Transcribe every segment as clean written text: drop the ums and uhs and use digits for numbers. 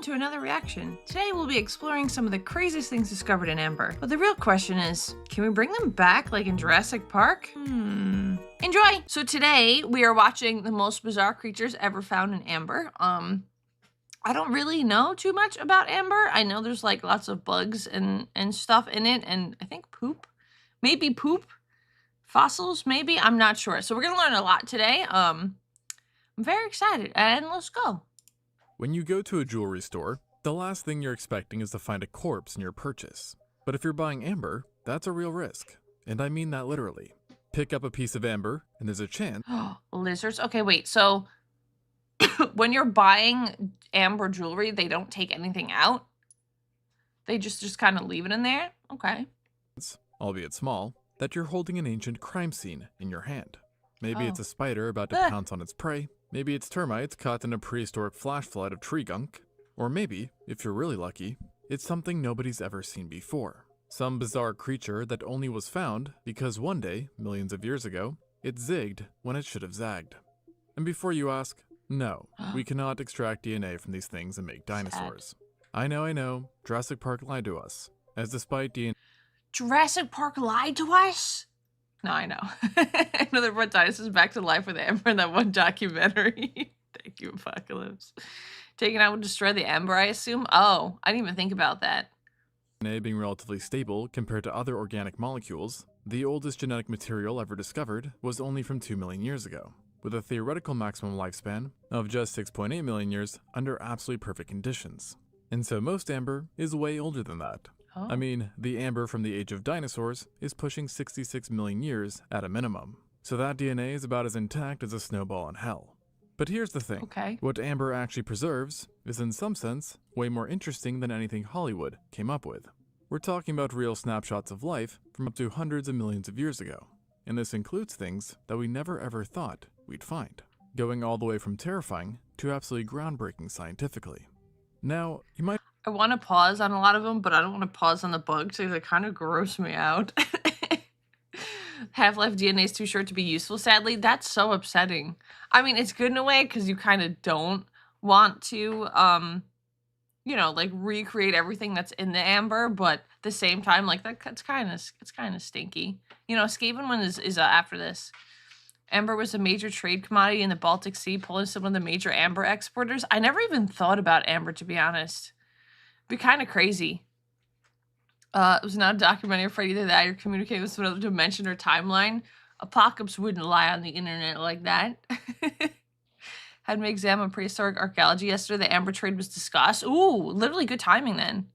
welcome to another reaction. Today we'll be exploring some of the craziest things discovered in amber. But the real question is, can we bring them back like in Jurassic Park? Enjoy! So today we are watching the most bizarre creatures ever found in amber. I don't really know too much about amber. I know there's like lots of bugs and stuff in it, and I think poop. Maybe poop. Fossils, maybe? I'm not sure. So we're gonna learn a lot today. I'm very excited, and let's go. When you go to a jewelry store, the last thing you're expecting is to find a corpse in your purchase. But if you're buying amber, that's a real risk. And I mean that literally. Pick up a piece of amber, and there's a chance. Lizards? Okay, wait, so when you're buying amber jewelry, they don't take anything out? They just kind of leave it in there? Okay. Albeit small, that you're holding an ancient crime scene in your hand. Maybe it's a spider about to pounce on its prey. Maybe it's termites caught in a prehistoric flash flood of tree gunk. Or maybe, if you're really lucky, it's something nobody's ever seen before. Some bizarre creature that only was found because one day, millions of years ago, it zigged when it should have zagged. And before you ask, no, we cannot extract DNA from these things and make dinosaurs. I know, Jurassic Park lied to us. As despite DNA... Jurassic Park lied to us? No, I know. I know they brought dinosaurs back to life with amber in that one documentary. Thank you, Apocalypse. Taken out would destroy the amber, I assume? Oh, I didn't even think about that. DNA being relatively stable compared to other organic molecules, the oldest genetic material ever discovered was only from 2 million years ago, with a theoretical maximum lifespan of just 6.8 million years under absolutely perfect conditions. And so most amber is way older than that. Oh. I mean, the amber from the age of dinosaurs is pushing 66 million years at a minimum. So that DNA is about as intact as a snowball in hell. But here's the thing. Okay. What amber actually preserves is in some sense way more interesting than anything Hollywood came up with. We're talking about real snapshots of life from up to hundreds of millions of years ago. And this includes things that we never ever thought we'd find, going all the way from terrifying to absolutely groundbreaking scientifically. Now, you might... I want to pause on a lot of them, but I don't want to pause on the bugs because they kind of gross me out. Half-life DNA is too short to be useful, sadly. That's so upsetting. I mean, it's good in a way because you kind of don't want to, you know, like recreate everything that's in the amber, but at the same time, like it's kind of stinky. You know, Skaven one is after this. Amber was a major trade commodity in the Baltic Sea. Poland is one of the major amber exporters. I never even thought about amber, to be honest. Be kind of crazy. It was not a documentary for either that or communicating with another dimension or timeline. Apocalypse wouldn't lie on the internet like that. Had me examine prehistoric archaeology yesterday. The amber trade was discussed. Ooh, literally good timing then.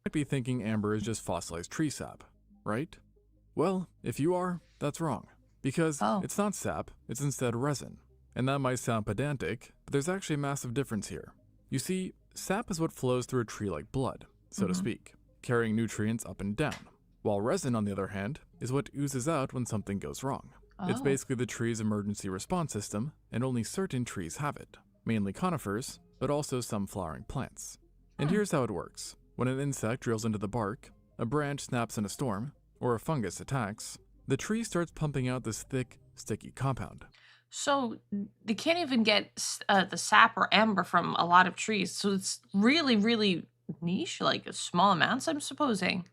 might be thinking amber is just fossilized tree sap, right? Well, if you are, that's wrong. Because it's not sap, it's instead resin. And that might sound pedantic, but there's actually a massive difference here. You see, sap is what flows through a tree like blood, so to speak, carrying nutrients up and down. While resin, on the other hand, is what oozes out when something goes wrong. It's basically the tree's emergency response system, and only certain trees have it. Mainly conifers, but also some flowering plants. And here's how it works. When an insect drills into the bark, a branch snaps in a storm, or a fungus attacks, the tree starts pumping out this thick, sticky compound. So they can't even get the sap or amber from a lot of trees. So it's really, really niche, like small amounts, I'm supposing.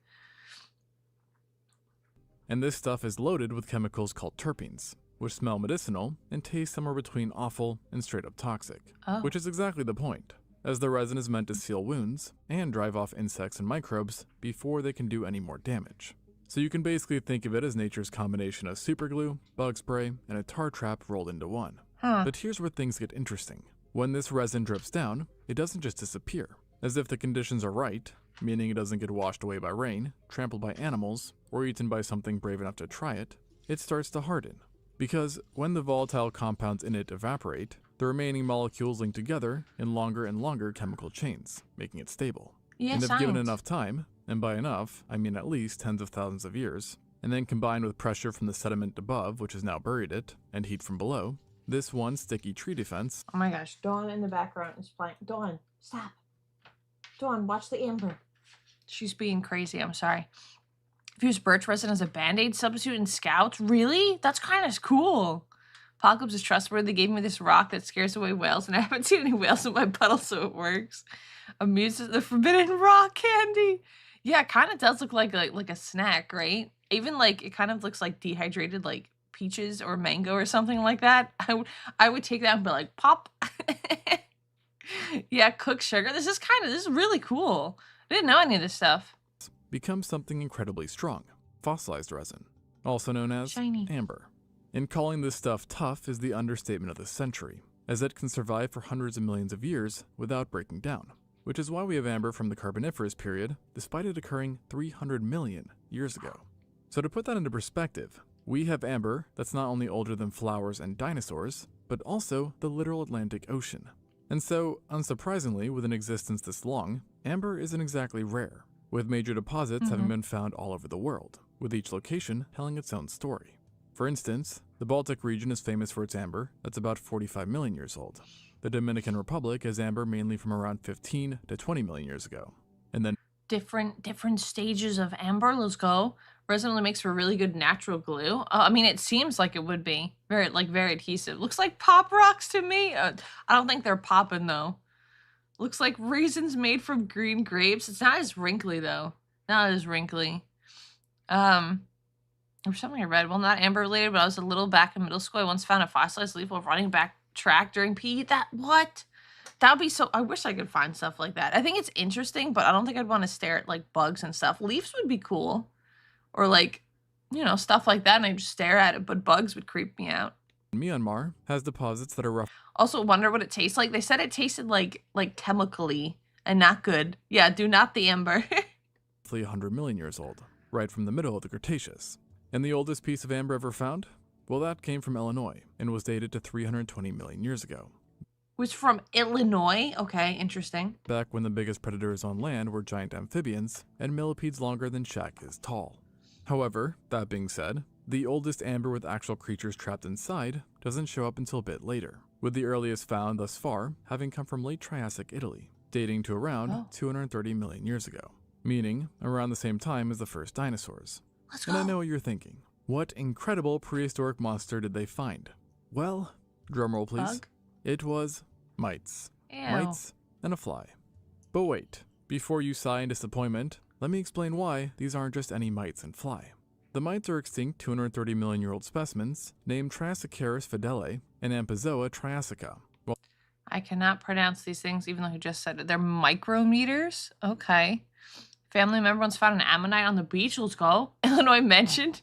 And this stuff is loaded with chemicals called terpenes, which smell medicinal and taste somewhere between awful and straight up toxic. Which is exactly the point, as the resin is meant to seal wounds and drive off insects and microbes before they can do any more damage. So you can basically think of it as nature's combination of superglue, bug spray, and a tar trap rolled into one. But here's where things get interesting. When this resin drips down, it doesn't just disappear. As if the conditions are right, meaning it doesn't get washed away by rain, trampled by animals, or eaten by something brave enough to try it, it starts to harden. Because when the volatile compounds in it evaporate, the remaining molecules link together in longer and longer chemical chains, making it stable. And if given enough time, and by enough, I mean at least tens of thousands of years, and then combined with pressure from the sediment above, which has now buried it, and heat from below, this one sticky tree defense... Oh my gosh, Dawn in the background is playing. Dawn, stop. Dawn, watch the amber. She's being crazy, I'm sorry. If you use birch resin as a band-aid substitute in scouts, really? That's kind of cool. Apocalypse is trustworthy. They gave me this rock that scares away whales, and I haven't seen any whales in my puddle, so it works. Amuses the forbidden rock candy. Yeah, it kind of does look like a snack, right? Even like it kind of looks like dehydrated like peaches or mango or something like that. I would take that and be like, pop. Yeah, cooked sugar. This is really cool. I didn't know any of this stuff. Becomes something incredibly strong, fossilized resin, also known as Shiny. amber. And calling this stuff tough is the understatement of the century, as it can survive for hundreds of millions of years without breaking down, which is why we have amber from the Carboniferous period, despite it occurring 300 million years ago. So to put that into perspective, we have amber that's not only older than flowers and dinosaurs, but also the literal Atlantic Ocean. And so, unsurprisingly, with an existence this long, amber isn't exactly rare, with major deposits having been found all over the world, with each location telling its own story. For instance, the Baltic region is famous for its amber that's about 45 million years old. The Dominican Republic has amber mainly from around 15 to 20 million years ago. And then different stages of amber. Let's go. Resin really makes for really good natural glue. I mean, it seems like it would be very adhesive. Looks like Pop Rocks to me. I don't think they're popping though. Looks like raisins made from green grapes. It's not as wrinkly though. Not as wrinkly. There's something I read. Well, not amber related, but I was a little back in middle school. I once found a fossilized leaf while running back track during PE. What? That would be so. I wish I could find stuff like that. I think it's interesting, but I don't think I'd want to stare at like bugs and stuff. Leaves would be cool. Or like, you know, stuff like that, and I just stare at it, but bugs would creep me out. Myanmar has deposits that are rough. Also wonder what it tastes like. They said it tasted like chemically and not good. Yeah, do not the amber. Roughly 100 million years old, right from the middle of the Cretaceous. And the oldest piece of amber ever found? Well, that came from Illinois and was dated to 320 million years ago. Was from Illinois? Okay, interesting. Back when the biggest predators on land were giant amphibians and millipedes longer than Shaq is tall. However, that being said, the oldest amber with actual creatures trapped inside doesn't show up until a bit later, with the earliest found thus far having come from late Triassic Italy, dating to around 230 million years ago, meaning around the same time as the first dinosaurs. Let's go. And I know what you're thinking. What incredible prehistoric monster did they find? Well, drumroll please. Bug? It was mites. Ew. Mites and a fly. But wait, before you sigh in disappointment, let me explain why these aren't just any mites and fly. The mites are extinct 230 million year old specimens named Triassicaris fidele and Amphizoa triassica. Well, I cannot pronounce these things even though he just said it. They're micrometers? Okay. Family member once found an ammonite on the beach. Let's go. Illinois mentioned.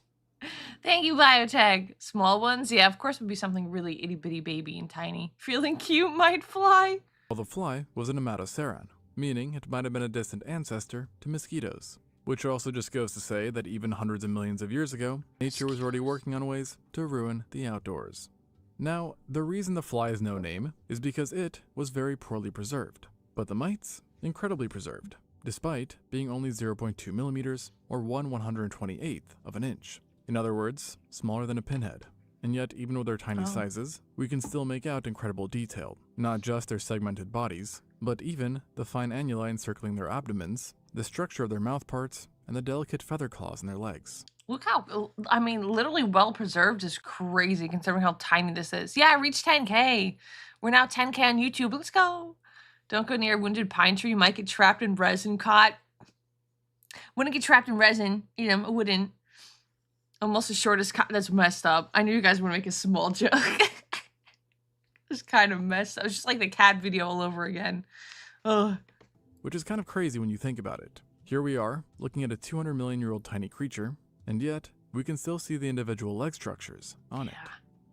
Thank you, biotech. Small ones? Yeah, of course it would be something really itty bitty baby and tiny. Feeling cute might fly. the fly was a nematoceran, meaning it might have been a distant ancestor to mosquitoes. Which also just goes to say that even hundreds of millions of years ago, nature was already working on ways to ruin the outdoors. Now, the reason the fly has no name is because it was very poorly preserved, but the mites, incredibly preserved, despite being only 0.2 millimeters or 1/128th of an inch. In other words, smaller than a pinhead. And yet, even with their tiny sizes, we can still make out incredible detail, not just their segmented bodies, but even the fine annuli encircling their abdomens, the structure of their mouth parts, and the delicate feather claws in their legs. Look how, I mean, literally well preserved is crazy considering how tiny this is. Yeah, I reached 10K. We're now 10K on YouTube. Let's go. Don't go near a wounded pine tree. You might get trapped in resin caught. Wouldn't get trapped in resin. You know, I wouldn't. Almost as short as, that's messed up. I knew you guys were gonna make a small joke. It's kind of messed up. It's just like the cat video all over again. Ugh. Which is kind of crazy when you think about it. Here we are, looking at a 200 million year old tiny creature, and yet, we can still see the individual leg structures on it.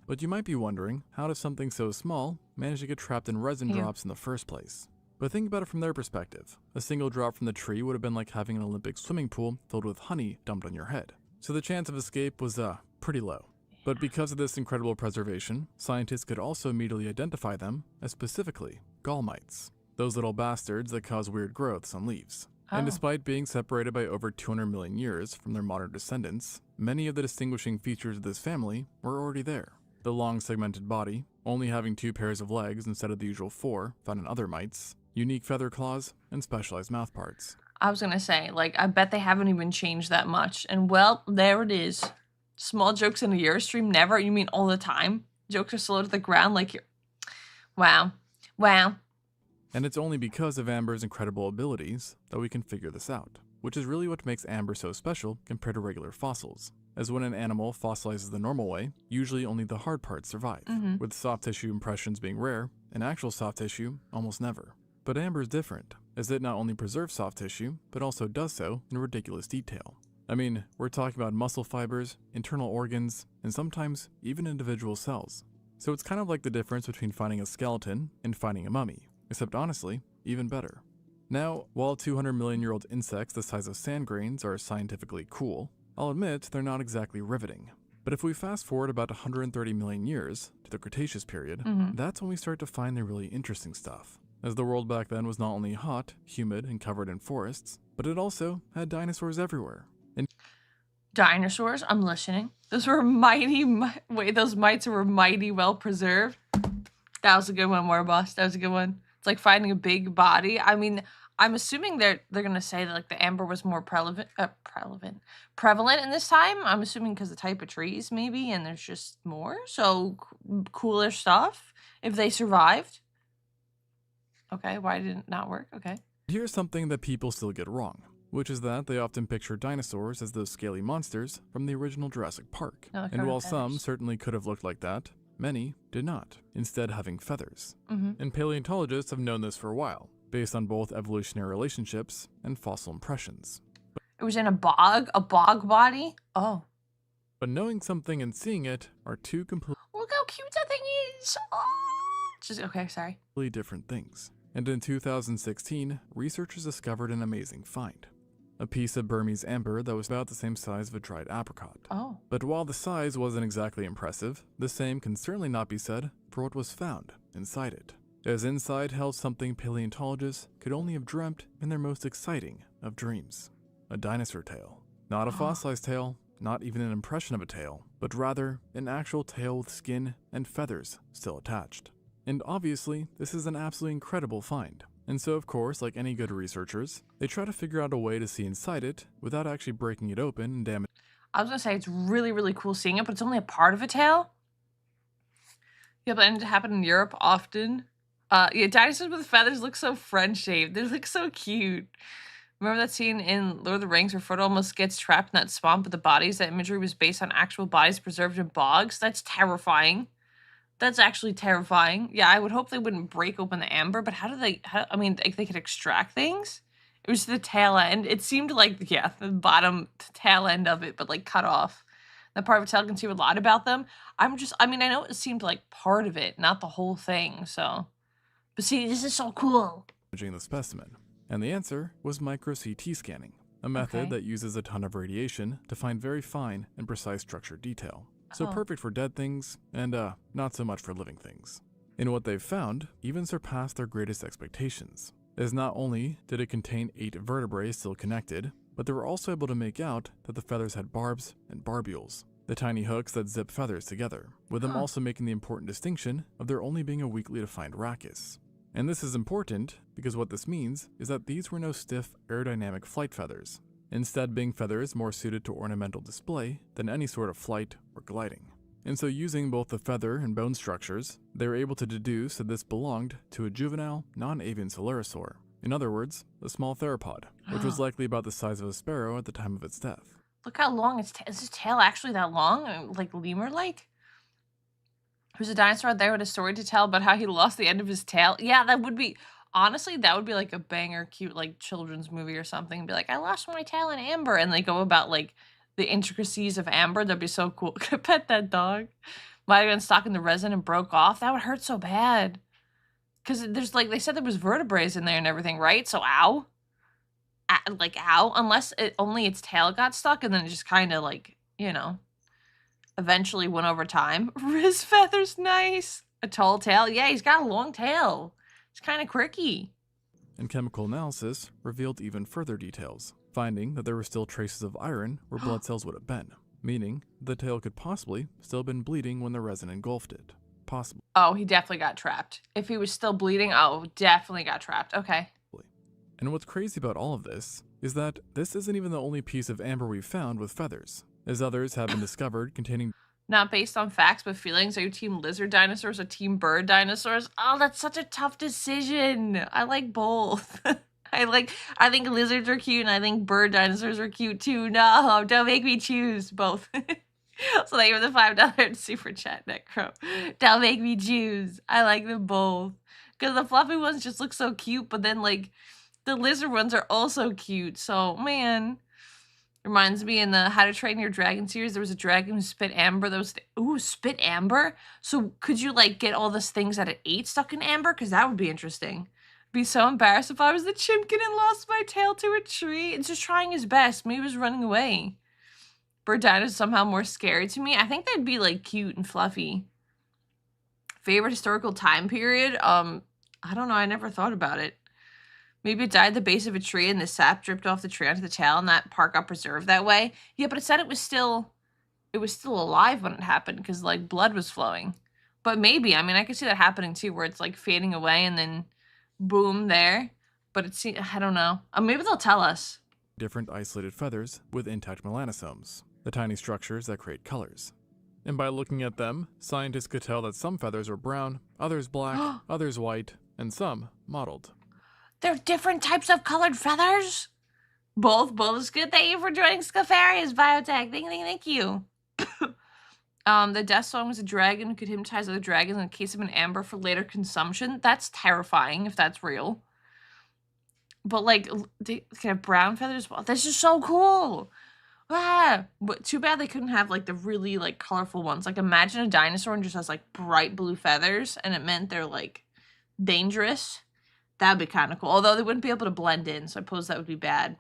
But you might be wondering, how does something so small manage to get trapped in resin drops in the first place? But think about it from their perspective. A single drop from the tree would have been like having an Olympic swimming pool filled with honey dumped on your head. So the chance of escape was, pretty low. But because of this incredible preservation, scientists could also immediately identify them as specifically gall mites. Those little bastards that cause weird growths on leaves. And despite being separated by over 200 million years from their modern descendants, many of the distinguishing features of this family were already there. The long segmented body, only having 2 pairs of legs instead of the usual 4 found in other mites, unique feather claws, and specialized mouth parts. I was gonna say, like, I bet they haven't even changed that much. And well, there it is. Small jokes in a year stream, never? You mean all the time? Jokes are slow to the ground like you're... Wow. Wow. And it's only because of amber's incredible abilities that we can figure this out, which is really what makes amber so special compared to regular fossils. As when an animal fossilizes the normal way, usually only the hard parts survive, with soft tissue impressions being rare, and actual soft tissue almost never. But amber is different, as it not only preserves soft tissue, but also does so in ridiculous detail. I mean, we're talking about muscle fibers, internal organs, and sometimes even individual cells. So it's kind of like the difference between finding a skeleton and finding a mummy, except honestly, even better. Now, while 200-million-year-old insects the size of sand grains are scientifically cool, I'll admit they're not exactly riveting. But if we fast forward about 130 million years to the Cretaceous period, that's when we start to find the really interesting stuff. As the world back then was not only hot, humid, and covered in forests, but it also had dinosaurs everywhere. And Dinosaurs? I'm listening. Those were those mites were mighty well preserved. That was a good one, Warboss. That was a good one. It's like finding a big body. I mean, I'm assuming they're gonna say that like the amber was more prevalent in this time. I'm assuming because the type of trees maybe, and there's just more, so cooler stuff if they survived. Okay, why did it not work? Okay. Here's something that people still get wrong, which is that they often picture dinosaurs as those scaly monsters from the original Jurassic Park. And while some certainly could have looked like that, many did not, instead having feathers. And paleontologists have known this for a while, based on both evolutionary relationships and fossil impressions. It was in a bog body? Oh. But knowing something and seeing it are two completely Look how cute that thing is! Oh. Okay, sorry. different things. And in 2016, researchers discovered an amazing find. A piece of Burmese amber that was about the same size of a dried apricot. Oh. But while the size wasn't exactly impressive, the same can certainly not be said for what was found inside it. As inside held something paleontologists could only have dreamt in their most exciting of dreams. A dinosaur tail. Not a fossilized tail, not even an impression of a tail, but rather an actual tail with skin and feathers still attached. And obviously, this is an absolutely incredible find. And so of course, like any good researchers, they try to figure out a way to see inside it without actually breaking it open and damaging. I was gonna say it's really, really cool seeing it, but it's only a part of a tail. Yeah, but it happened in Europe often. Yeah, dinosaurs with feathers look so friend-shaped. They look so cute. Remember that scene in Lord of the Rings where Frodo almost gets trapped in that swamp with the bodies? That imagery was based on actual bodies preserved in bogs. That's terrifying. That's actually terrifying. Yeah, I would hope they wouldn't break open the amber, but I mean, they could extract things? It was the tail end. It seemed like, yeah, the bottom tail end of it, but like cut off. That part of a tail can see a lot about them. I mean, I know it seemed like part of it, not the whole thing, so. But see, this is so cool. The specimen. And the answer was micro-CT scanning, a method that uses a ton of radiation to find very fine and precise structure detail. So perfect for dead things, and not so much for living things. And what they've found even surpassed their greatest expectations, as not only did it contain 8 vertebrae still connected, but they were also able to make out that the feathers had barbs and barbules, the tiny hooks that zip feathers together, with them also making the important distinction of there only being a weakly defined rachis. And this is important because what this means is that these were no stiff aerodynamic flight feathers, instead being feathers more suited to ornamental display than any sort of flight or gliding. And so using both the feather and bone structures, they were able to deduce that this belonged to a juvenile non-avian Coelurosaur. In other words, a small theropod, which was likely about the size of a sparrow at the time of its death. Look how long is his tail actually that long? Like lemur-like? There's a dinosaur out there with a story to tell about how he lost the end of his tail. Yeah, that would be... Honestly, that would be like a banger, cute, like children's movie or something. Be like, I lost my tail in amber, and they go about like the intricacies of amber. That'd be so cool. Could I pet that dog? Might have been stuck in the resin and broke off. That would hurt so bad. Because there's like they said there was vertebrae in there and everything, right? So ow, like ow. Unless only its tail got stuck, and then it just kind of like eventually went over time. His feathers nice. A tall tail. Yeah, he's got a long tail. It's kind of quirky. And chemical analysis revealed even further details, finding that there were still traces of iron where blood cells would have been, meaning the tail could possibly still have been bleeding when the resin engulfed it. Possibly. Oh, he definitely got trapped. If he was still bleeding, oh, definitely got trapped. Okay. And what's crazy about all of this is that this isn't even the only piece of amber we've found with feathers, as others have been discovered containing not based on facts but feelings. Are you team lizard dinosaurs or team bird dinosaurs? Oh, that's such a tough decision. I like both. I think lizards are cute and I think bird dinosaurs are cute too. No, don't make me choose both. So thank you for the $5 super chat, Necro. Don't make me choose. I like them both. Because the fluffy ones just look so cute, but then like the lizard ones are also cute. So man. Reminds me in the How to Train Your Dragon series, there was a dragon who spit amber. That was spit amber. So could you like get all those things that it ate stuck in amber? Because that would be interesting. Be so embarrassed if I was the chimkin and lost my tail to a tree. It's just trying his best. Maybe he was running away. Bird dinosaurs is somehow more scary to me. I think they'd be like cute and fluffy. Favorite historical time period? I don't know. I never thought about it. Maybe it died at the base of a tree and the sap dripped off the tree onto the tail and that part got preserved that way. Yeah, but it said it was still alive when it happened because like blood was flowing. But maybe, I mean, I could see that happening too, where it's like fading away and then boom there. But it's, I don't know. Maybe they'll tell us. Different isolated feathers with intact melanosomes, the tiny structures that create colors. And by looking at them, scientists could tell that some feathers were brown, others black, others white, and some mottled. There are different types of colored feathers? Both is good. Thank you for joining Scariest Biotech. Thank you. The death song was a dragon who could hypnotize other dragons in case of an amber for later consumption. That's terrifying if that's real. But like, they can have brown feathers. Well, this is so cool. Ah, but too bad they couldn't have like the really like colorful ones. Like imagine a dinosaur and just has like bright blue feathers and it meant they're like dangerous. That'd be kind of cool. Although they wouldn't be able to blend in, so I suppose that would be bad.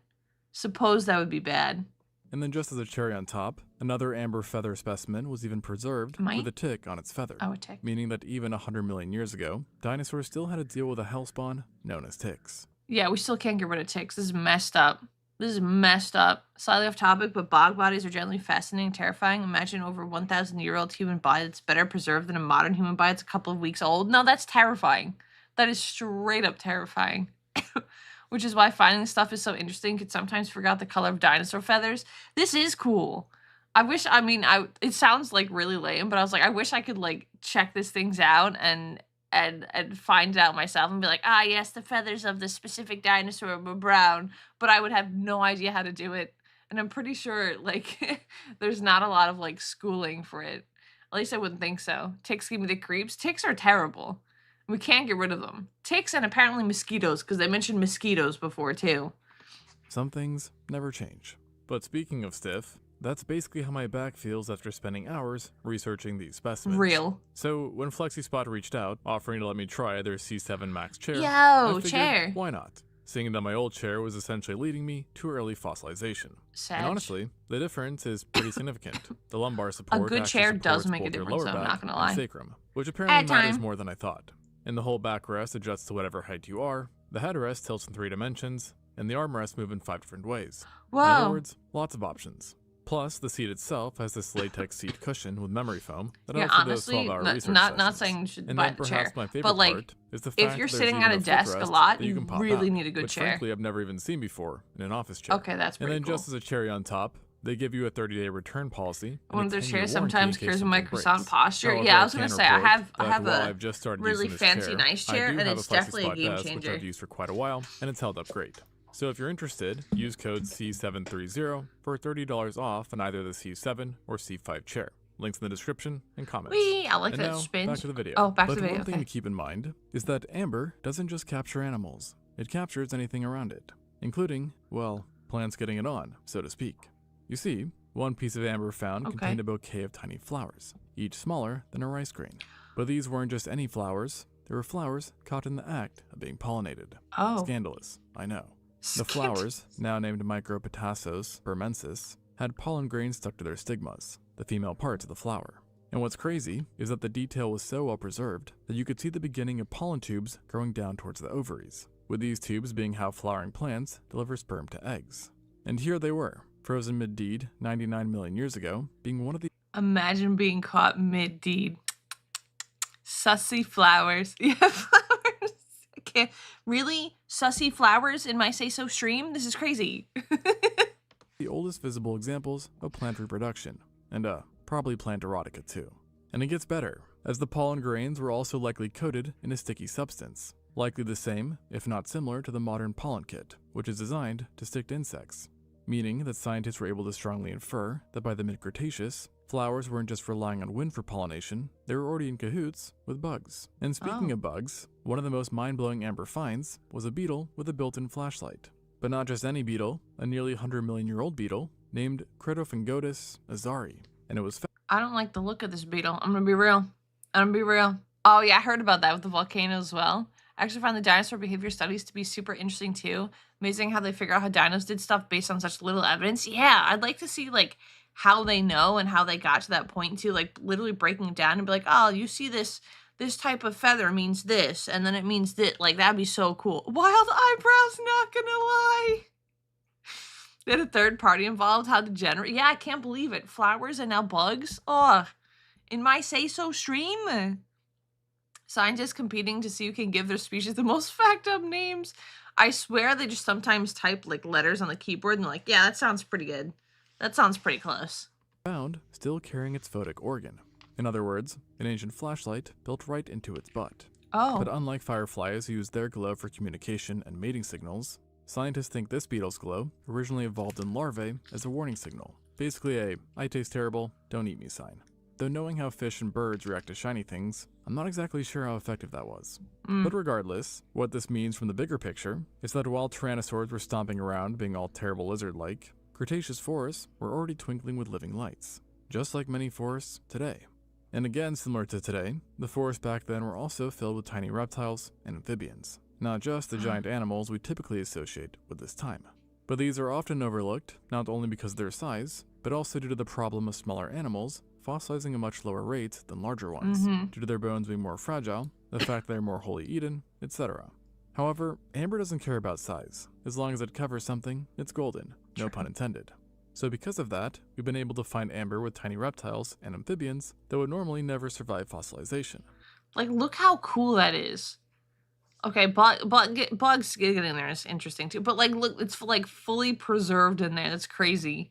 And then just as a cherry on top, another amber feather specimen was even preserved with a tick on its feather. Oh, a tick. Meaning that even 100 million years ago, dinosaurs still had to deal with a hellspawn known as ticks. Yeah, we still can't get rid of ticks. This is messed up. Slightly off topic, but bog bodies are generally fascinating and terrifying. Imagine over 1,000-year-old human body that's better preserved than a modern human body that's a couple of weeks old. No, that's terrifying. That is straight up terrifying. Which is why finding this stuff is so interesting. Could sometimes figure out the color of dinosaur feathers. This is cool. It sounds like really lame, but I was like, I wish I could like check these things out and find it out myself and be like, yes, the feathers of the specific dinosaur were brown, but I would have no idea how to do it. And I'm pretty sure like there's not a lot of like schooling for it. At least I wouldn't think so. Ticks give me the creeps. Ticks are terrible. We can't get rid of them. Ticks and apparently mosquitoes, because they mentioned mosquitoes before too. Some things never change. But speaking of stiff, that's basically how my back feels after spending hours researching these specimens. Real. So when FlexiSpot reached out, offering to let me try their C7 Max chair, I figured, why not? Seeing that my old chair was essentially leading me to early fossilization. And honestly, the difference is pretty significant. The lumbar support a good chair does make a difference, though, I'm not gonna lie. Sacrum, which apparently matters more than I thought. And the whole backrest adjusts to whatever height you are, the headrest tilts in 3 dimensions, and the armrests move in 5 different ways. Whoa. In other words, lots of options. Plus, the seat itself has this latex seat cushion with memory foam that helps with those 12-hour research sessions. Not saying you should and buy then the chair, my favorite but like, part is the fact if you're that sitting at a desk a lot, you really need a good which chair. Frankly, I've never even seen before in an office chair. Okay, that's pretty cool. And then cool. just as a cherry on top, they give you a 30-day return policy. One of their chairs sometimes cures with my croissant posture. Yeah, I was gonna say I have a really fancy nice chair, and it's definitely a game changer. Which I've used for quite a while, and it's held up great. So if you're interested, use code C730 for $30 off on either the C7 or C5 chair. Links in the description and comments. I like and that now, spin. back to the video. Back to the video. But one thing to keep in mind is that amber doesn't just capture animals. It captures anything around it, including, well, plants getting it on, so to speak. You see, one piece of amber found contained a bouquet of tiny flowers, each smaller than a rice grain. But these weren't just any flowers. They were flowers caught in the act of being pollinated. Scandalous, I know. The flowers, now named Micropotassos burmensis, had pollen grains stuck to their stigmas, the female parts of the flower. And what's crazy is that the detail was so well preserved that you could see the beginning of pollen tubes growing down towards the ovaries, with these tubes being how flowering plants deliver sperm to eggs. And here they were, frozen mid-deed 99 million years ago, being one of the— Imagine being caught mid-deed. Sussy flowers. Yeah, flowers. Okay. Really? Sussy flowers in my say-so stream? This is crazy. the oldest visible examples of plant reproduction, and probably plant erotica too. And it gets better, as the pollen grains were also likely coated in a sticky substance, likely the same, if not similar, to the modern pollen kit, which is designed to stick to insects, meaning that scientists were able to strongly infer that by the mid-Cretaceous, flowers weren't just relying on wind for pollination, they were already in cahoots with bugs. And speaking of bugs, one of the most mind-blowing amber finds was a beetle with a built-in flashlight. But not just any beetle, a nearly 100-million-year-old beetle named Cretophagotus azari, and it was I don't like the look of this beetle. I'm gonna be real. Oh yeah, I heard about that with the volcano as well. I actually find the dinosaur behavior studies to be super interesting too. Amazing how they figure out how dinos did stuff based on such little evidence. Yeah, I'd like to see like how they know and how they got to that point too, like literally breaking it down and be like, oh, you see this type of feather means this, and then it means that. Like, that'd be so cool. Wild eyebrows, not gonna lie. They had a third party involved. How degenerate. Yeah, I can't believe it. Flowers and now bugs. Oh, in my say-so stream. Scientists competing to see who can give their species the most fact up names. I swear they just sometimes type like letters on the keyboard and like, yeah, that sounds pretty good. That sounds pretty close. Found still carrying its photic organ. In other words, an ancient flashlight built right into its butt. Oh. But unlike fireflies who use their glow for communication and mating signals, scientists think this beetle's glow originally evolved in larvae as a warning signal. Basically a, I taste terrible, don't eat me sign. Though knowing how fish and birds react to shiny things, I'm not exactly sure how effective that was. But regardless, what this means from the bigger picture is that while tyrannosaurs were stomping around being all terrible lizard-like, Cretaceous forests were already twinkling with living lights, just like many forests today. And again, similar to today, the forests back then were also filled with tiny reptiles and amphibians, not just the giant animals we typically associate with this time. But these are often overlooked, not only because of their size, but also due to the problem of smaller animals fossilizing at a much lower rate than larger ones, due to their bones being more fragile, the fact they're more wholly eaten, etc. However, amber doesn't care about size. As long as it covers something, it's golden, no pun intended. So because of that, we've been able to find amber with tiny reptiles and amphibians that would normally never survive fossilization. Like, look how cool that is. Okay, bugs getting in there is interesting too. But like, look, it's like fully preserved in there. That's crazy.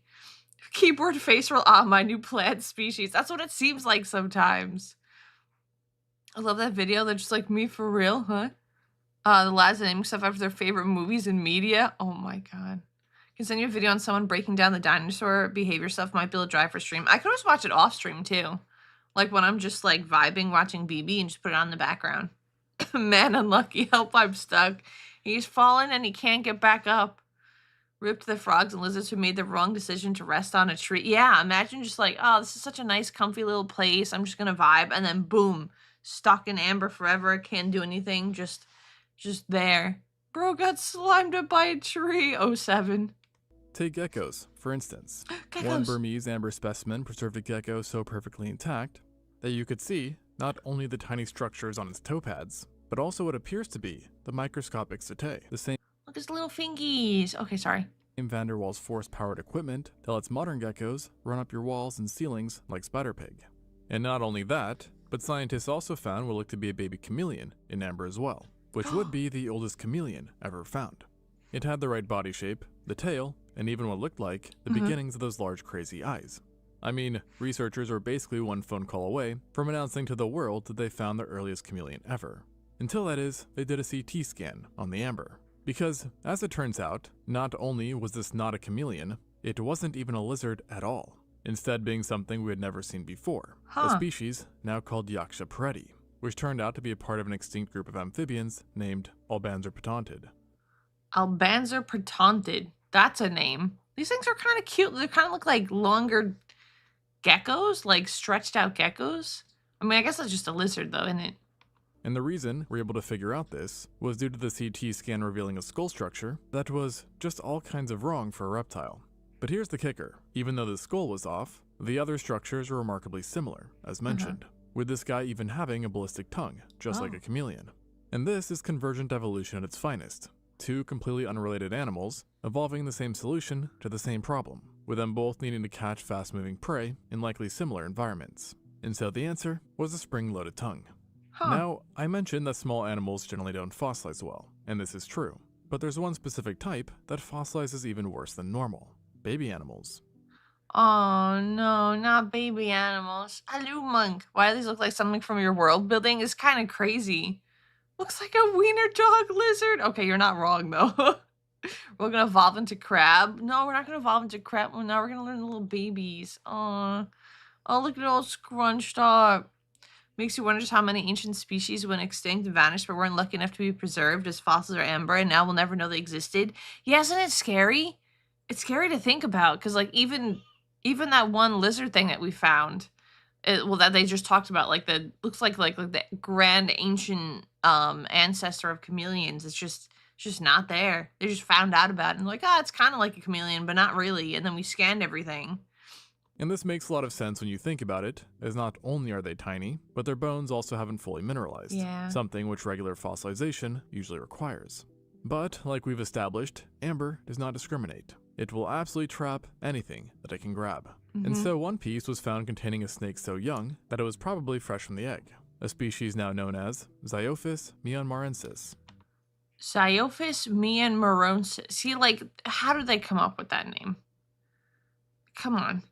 Keyboard face roll. Ah, my new plant species. That's what it seems like sometimes. I love that video. They're just like, me for real, huh? The lads naming stuff after their favorite movies and media. Oh my god. Can send you a video on someone breaking down the dinosaur behavior stuff. Might be able to drive for stream. I could always watch it off stream too. Like when I'm just like vibing watching BB and just put it on in the background. Man, unlucky. Help, I'm stuck. He's fallen and he can't get back up. Ripped the frogs and lizards who made the wrong decision to rest on a tree. Yeah, imagine just like, oh, this is such a nice, comfy little place. I'm just gonna vibe. And then boom, stuck in amber forever. Can't do anything. Just there. Bro got slimed up by a tree. 07. Take geckos, for instance. Geckos. One Burmese amber specimen preserved a gecko so perfectly intact that you could see not only the tiny structures on its toe pads, but also what appears to be the microscopic setae, the same Look at his little fingies. Okay, sorry. Van der Waals force-powered equipment that lets modern geckos run up your walls and ceilings like Spider-Pig. And not only that, but scientists also found what looked to be a baby chameleon in amber as well, which would be the oldest chameleon ever found. It had the right body shape, the tail, and even what looked like the beginnings of those large crazy eyes. I mean, researchers were basically one phone call away from announcing to the world that they found the earliest chameleon ever. Until that is, they did a CT scan on the amber. Because, as it turns out, not only was this not a chameleon, it wasn't even a lizard at all, instead being something we had never seen before, a species now called Yaksha pareti, which turned out to be a part of an extinct group of amphibians named Albanzerpetontid. Albanzerpetontid. That's a name. These things are kind of cute. They kind of look like longer geckos, like stretched out geckos. I mean, I guess that's just a lizard though, isn't it? And the reason we're able to figure out this was due to the CT scan revealing a skull structure that was just all kinds of wrong for a reptile. But here's the kicker. Even though the skull was off, the other structures were remarkably similar, as mentioned, with this guy even having a ballistic tongue, just like a chameleon. And this is convergent evolution at its finest. Two completely unrelated animals evolving the same solution to the same problem, with them both needing to catch fast-moving prey in likely similar environments. And so the answer was a spring-loaded tongue. Now, I mentioned that small animals generally don't fossilize well, and this is true. But there's one specific type that fossilizes even worse than normal. Baby animals. Oh no, not baby animals. Hello, monk. Why do these look like something from your world building? It's kind of crazy. Looks like a wiener dog lizard. Okay, you're not wrong though. We're gonna evolve into crab. No, we're not gonna evolve into crab. Well, now we're gonna learn the little babies. Oh, look at it all scrunched up. Makes you wonder just how many ancient species went extinct and vanished but weren't lucky enough to be preserved as fossils or amber, and now we'll never know they existed. Yeah, isn't it scary? It's scary to think about because, like, even that one lizard thing that we found, well, that they just talked about, like the looks like the grand ancient ancestor of chameleons. It's just not there. They just found out about it and like, it's kind of like a chameleon, but not really. And then we scanned everything. And this makes a lot of sense when you think about it, as not only are they tiny, but their bones also haven't fully mineralized, Yeah. something which regular fossilization usually requires. But, like we've established, amber does not discriminate. It will absolutely trap anything that it can grab. And so one piece was found containing a snake so young that it was probably fresh from the egg, a species now known as Xiophis myanmarensis. Xiophis myanmarensis. See, like, how did they come up with that name? Come on.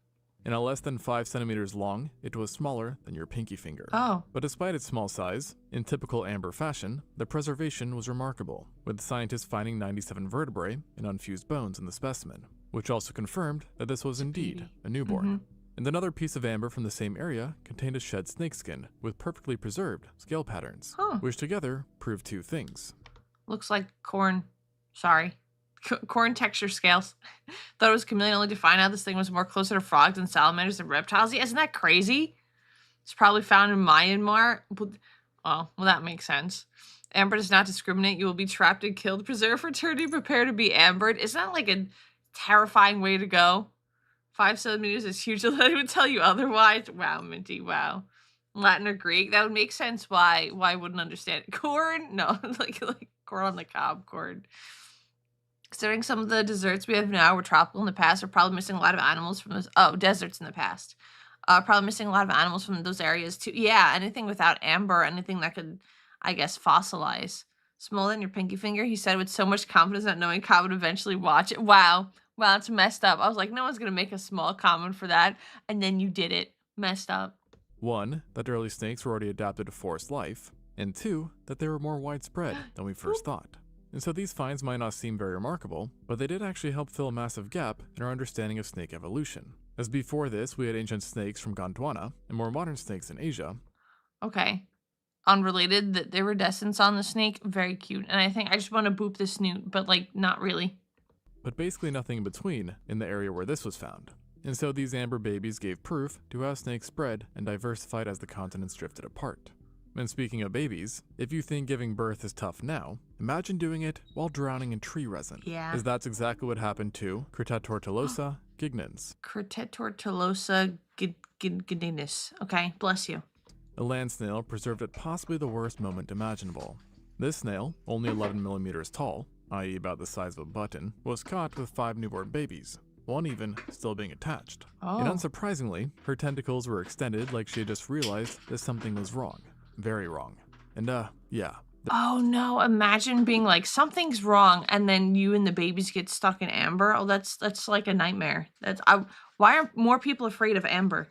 And at less than 5 centimeters long, it was smaller than your pinky finger. Oh. But despite its small size, in typical amber fashion, the preservation was remarkable, with scientists finding 97 vertebrae and unfused bones in the specimen, which also confirmed that this was indeed a newborn. And another piece of amber from the same area contained a shed snakeskin with perfectly preserved scale patterns, which together proved two things. Looks like corn. Sorry. Corn texture scales. Thought it was chameleon only to find out this thing was more closer to frogs and salamanders and reptiles. Yeah, isn't that crazy? It's probably found in Myanmar. Oh, well, that makes sense. Amber does not discriminate. You will be trapped and killed. Preserve for eternity. Prepare to be ambered. Isn't that like a terrifying way to go? 5 centimeters is huge. It would tell you otherwise. Wow, Minty. Wow. Latin or Greek. That would make sense. Why I wouldn't understand it. Corn? No, like corn on the cob. Corn. Considering some of the deserts we have now were tropical in the past, we're probably missing a lot of animals from those. Oh, deserts in the past. Probably missing a lot of animals from those areas too. Yeah, anything without amber, anything that could, I guess, fossilize. Smaller than your pinky finger, he said with so much confidence not knowing Cobb would eventually watch it. Wow. Wow, it's messed up. I was like, no one's going to make a small comment for that. And then you did it. Messed up. 1, that early snakes were already adapted to forest life, and 2, that they were more widespread than we first thought. And so these finds might not seem very remarkable, but they did actually help fill a massive gap in our understanding of snake evolution. As before this, we had ancient snakes from Gondwana and more modern snakes in Asia. Okay. Unrelated, that there were descents on the snake. Very cute. And I think I just want to boop the snoot, but like, not really. But basically nothing in between in the area where this was found. And so these amber babies gave proof to how snakes spread and diversified as the continents drifted apart. And speaking of babies, if you think giving birth is tough now, imagine doing it while drowning in tree resin. Yeah. As that's exactly what happened to Cretatortulosa gignans. Cretatortulosa gignans. Okay, bless you. A land snail preserved at possibly the worst moment imaginable. This snail, only 11 millimeters tall, i.e. about the size of a button, was caught with 5 newborn babies, one even still being attached. And unsurprisingly, her tentacles were extended like she had just realized that something was wrong. Very wrong. And yeah. Oh no, imagine being like, something's wrong, and then you and the babies get stuck in amber. Oh, that's like a nightmare. Why are more people afraid of amber?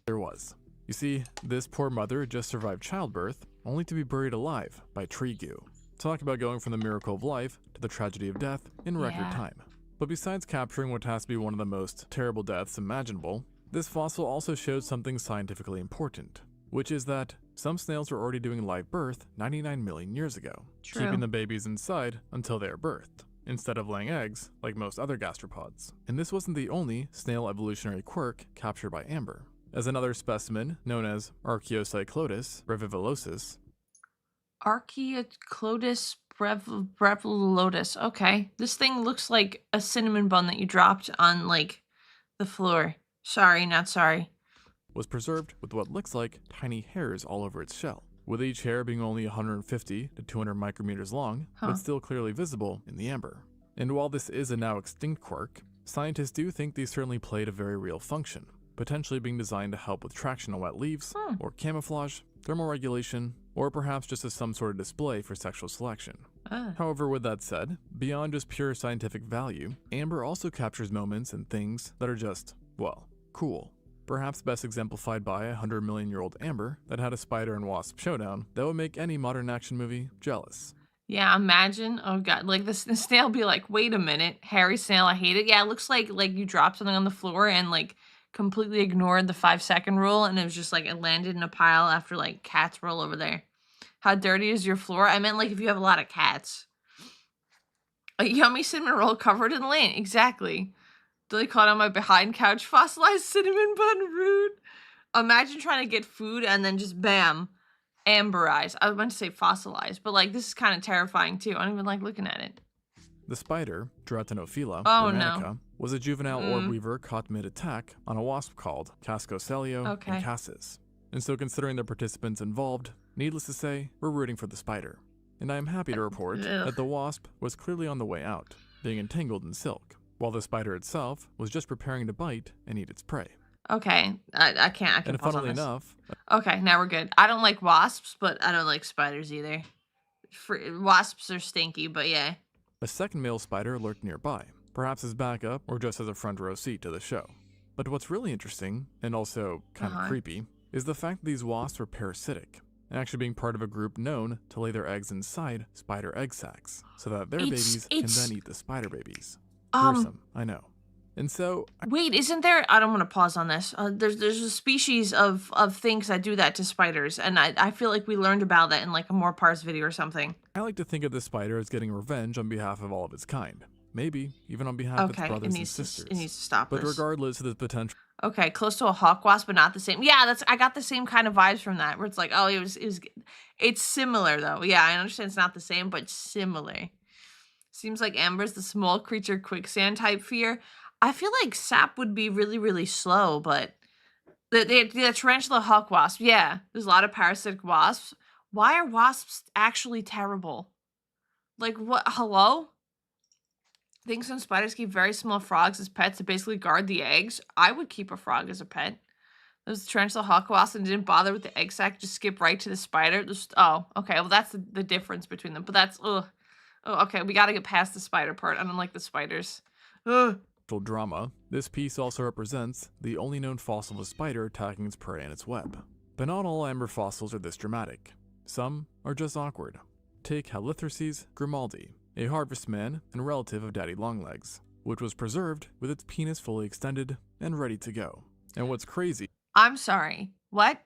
There was. You see, this poor mother had just survived childbirth, only to be buried alive by tree goo. Talk about going from the miracle of life to the tragedy of death in record time. But besides capturing what has to be one of the most terrible deaths imaginable, this fossil also showed something scientifically important, which is that some snails were already doing live birth 99 million years ago, keeping the babies inside until they are birthed, instead of laying eggs like most other gastropods. And this wasn't the only snail evolutionary quirk captured by amber, as another specimen known as Archaeocyclotis brevilosus. Archaeocyclotis brevilosus. Okay, this thing looks like a cinnamon bun that you dropped on like the floor. Sorry, not sorry. Was preserved with what looks like tiny hairs all over its shell, with each hair being only 150 to 200 micrometers long, but still clearly visible in the amber. And while this is a now extinct quirk, scientists do think these certainly played a very real function, potentially being designed to help with traction on wet leaves, or camouflage, thermoregulation, or perhaps just as some sort of display for sexual selection. However, with that said, beyond just pure scientific value, amber also captures moments and things that are just Well, cool. Perhaps best exemplified by a 100-million-year-old amber that had a spider and wasp showdown that would make any modern action movie jealous. Yeah, imagine. Oh god, like the snail be like, "Wait a minute, hairy snail, I hate it." Yeah, it looks like you dropped something on the floor and like completely ignored the 5-second rule, and it was just like it landed in a pile after like cats were all over there. How dirty is your floor? I meant like if you have a lot of cats. A yummy cinnamon roll covered in lint. Exactly. Billy caught on my behind couch fossilized cinnamon bun. Rude. Imagine trying to get food and then just bam, amberized. I was meant to say fossilized, but like this is kind of terrifying too. I don't even like looking at it. The spider, Geratinophila Oh no. romanica, was a juvenile orb weaver caught mid-attack on a wasp called Cascocelio Okay. incassis. And so considering the participants involved, needless to say, we're rooting for the spider. And I am happy to report that the wasp was clearly on the way out, being entangled in silk, while the spider itself was just preparing to bite and eat its prey. Okay, I can't And pause on funnily this. enough, Okay, now we're good. I don't like wasps, but I don't like spiders either. Wasps are stinky, but yeah. a second male spider lurked nearby, perhaps as backup or just as a front row seat to the show. But what's really interesting, and also kind of creepy, is the fact that these wasps were parasitic, and actually being part of a group known to lay their eggs inside spider egg sacs, so that their babies can then eat the spider babies. Gruesome, I know. And so... Wait, isn't there... I don't want to pause on this. There's a species of things that do that to spiders, and I feel like we learned about that in like a more parts video or something. I like to think of the spider as getting revenge on behalf of all of its kind. Maybe even on behalf of its brothers and sisters. It needs to stop But regardless of the potential... Okay, close to a hawk wasp, but not the same. Yeah, I got the same kind of vibes from that, where it's like, oh, it's similar though. Yeah, I understand it's not the same, but similar. Seems like Amber's the small creature quicksand type fear. I feel like sap would be really, really slow, but the tarantula hawk wasp, yeah, there's a lot of parasitic wasps. Why are wasps actually terrible? Like, what? Hello? I think some spiders keep very small frogs as pets to basically guard the eggs. I would keep a frog as a pet. Those tarantula hawk wasps and didn't bother with the egg sac, just skip right to the spider. Oh, okay, well that's the difference between them, but that's, ugh. Oh, okay, we gotta get past the spider part. I don't like the spiders. Ugh. Drama, this piece also represents the only known fossil of a spider attacking its prey in its web. But not all amber fossils are this dramatic. Some are just awkward. Take Halithroses grimaldi, a harvestman and relative of Daddy Longlegs, which was preserved with its penis fully extended and ready to go. And what's crazy... I'm sorry, what?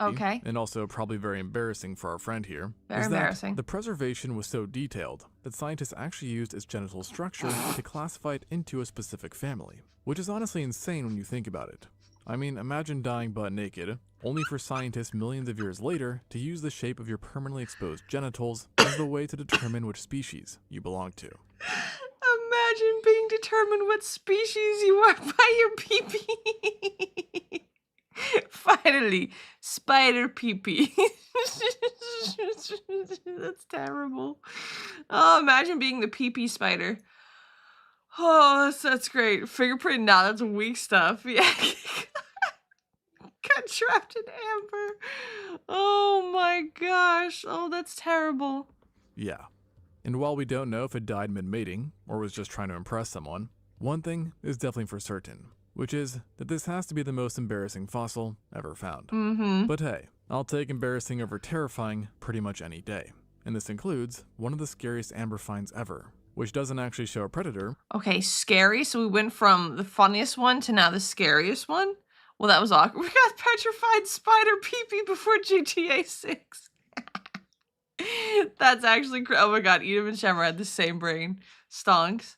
Okay. And also probably very embarrassing for our friend here. Very embarrassing. The preservation was so detailed that scientists actually used its genital structure to classify it into a specific family, which is honestly insane when you think about it. I mean, imagine dying butt naked, only for scientists millions of years later to use the shape of your permanently exposed genitals as the way to determine which species you belong to. Imagine being determined what species you are by your pee-pee. Finally, spider pee-pee. That's terrible. Oh, imagine being the pee-pee spider. Oh, that's great. Fingerprint, nah, that's weak stuff. Yeah. Got trapped in amber. Oh my gosh. Oh, that's terrible. Yeah. And while we don't know if it died mid-mating or was just trying to impress someone, one thing is definitely for certain, which is that this has to be the most embarrassing fossil ever found. But hey, I'll take embarrassing over terrifying pretty much any day. And this includes one of the scariest amber finds ever, which doesn't actually show a predator. Okay, scary. So we went from the funniest one to now the scariest one? Well, that was awkward. We got petrified spider pee-pee before GTA 6. That's actually oh my god, Edom and Shemmer had the same brain. Stonks.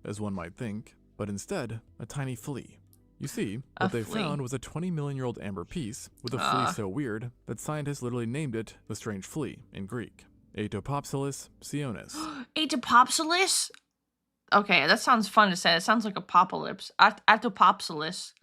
As one might think, but instead, a tiny flea. You see, what they found was a 20-million-year-old amber piece with a flea so weird that scientists literally named it the strange flea in Greek. Atopopsilis sionis. Atopopsilis? Okay, that sounds fun to say. It sounds like apocalypse. Atopopsilis.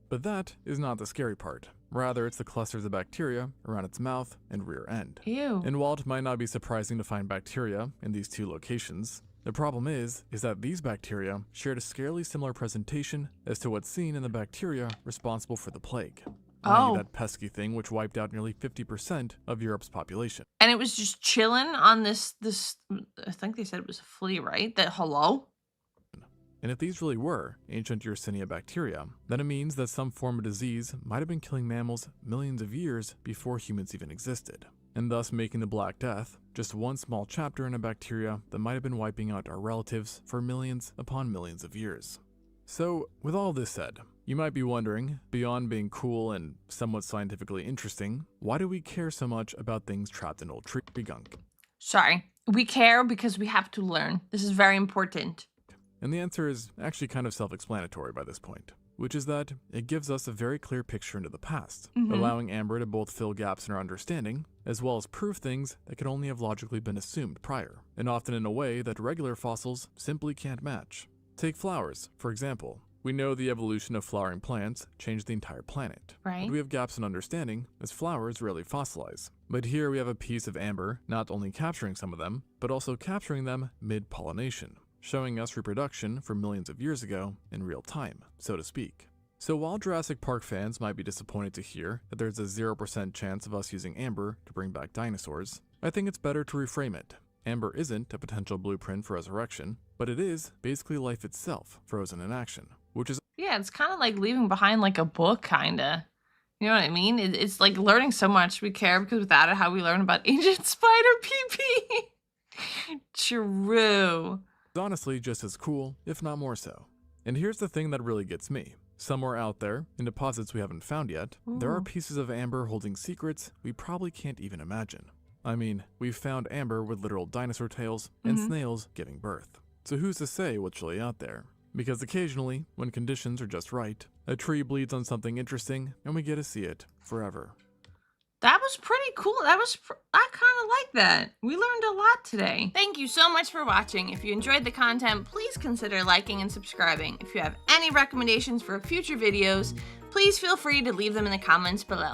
But that is not the scary part. Rather, it's the clusters of bacteria around its mouth and rear end. Ew. And while it might not be surprising to find bacteria in these two locations, the problem is that these bacteria shared a scarily similar presentation as to what's seen in the bacteria responsible for the plague. i.e. that pesky thing which wiped out nearly 50% of Europe's population. And it was just chilling on this, I think they said it was a flea, right? Hello? And if these really were ancient Yersinia bacteria, then it means that some form of disease might have been killing mammals millions of years before humans even existed, and thus making the Black Death just one small chapter in a bacteria that might have been wiping out our relatives for millions upon millions of years. So, with all this said, you might be wondering, beyond being cool and somewhat scientifically interesting, why do we care so much about things trapped in old tree gunk? Sorry, we care because we have to learn. This is very important. And the answer is actually kind of self-explanatory by this point, which is that it gives us a very clear picture into the past, allowing Amber to both fill gaps in our understanding, as well as prove things that could only have logically been assumed prior, and often in a way that regular fossils simply can't match. Take flowers, for example. We know the evolution of flowering plants changed the entire planet. Right. But we have gaps in understanding, as flowers rarely fossilize. But here we have a piece of amber not only capturing some of them, but also capturing them mid-pollination, showing us reproduction from millions of years ago in real time, so to speak. So while Jurassic Park fans might be disappointed to hear that there's a 0% chance of us using amber to bring back dinosaurs, I think it's better to reframe it. Amber isn't a potential blueprint for resurrection, but it is basically life itself frozen in action, which is... Yeah, it's kind of like leaving behind like a book, kind of. You know what I mean? It's like learning so much. We care because without it, how we learn about ancient spider pee-pee. True. honestly just as cool, if not more so. And here's the thing that really gets me. Somewhere out there, in deposits we haven't found yet, there are pieces of amber holding secrets we probably can't even imagine. I mean, we've found amber with literal dinosaur tails and snails giving birth. So who's to say what's really out there? Because occasionally, when conditions are just right, a tree bleeds on something interesting and we get to see it forever. That was pretty cool. I kind of like that. We learned a lot today. Thank you so much for watching. If you enjoyed the content, please consider liking and subscribing. If you have any recommendations for future videos, please feel free to leave them in the comments below.